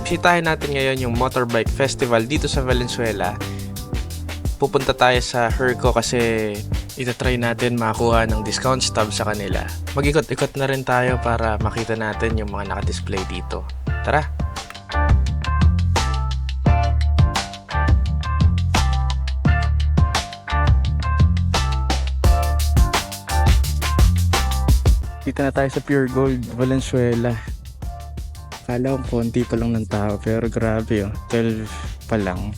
Bisitahin natin ngayon yung motorbike festival dito sa Valenzuela. Pupunta tayo sa Herco kasi itatry natin makakuha ng discount stub sa kanila. Mag-ikot-ikot na rin tayo para makita natin yung mga nakadisplay dito. Tara! Dito na tayo sa Pure Gold, Valenzuela. Kala ko konti pa lang ng tao pero grabe 12 pa lang.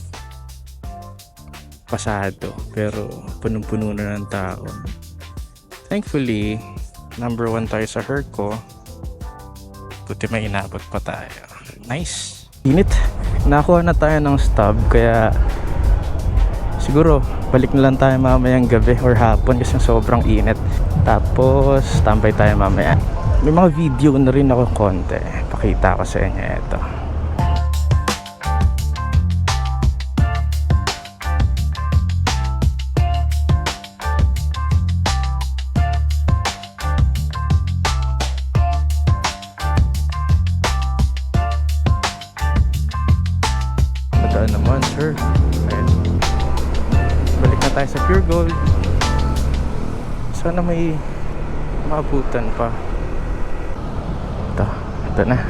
Pasado pero punong-puno na ng tao. Thankfully, number 1 tayo sa Herco. Buti may inabot pa tayo. Nice! Init! Nakuha na tayo ng stub kaya siguro balik na lang tayo mamayang gabi or hapon kasi sobrang init. Tapos tambay tayo mamaya. May mga video na rin ako konti. Pakita ko sa inyo ito. Madaan naman, sir. Ayan. Balik na tayo sa Pure Gold. Sana may maabutan pa. Ito na.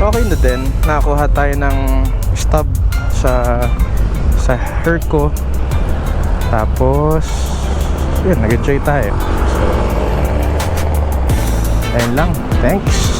Okay na din, nakakuha tayo ng stub sa Herco. Tapos yun, nag-enjoy tayo. So ayun lang, thanks.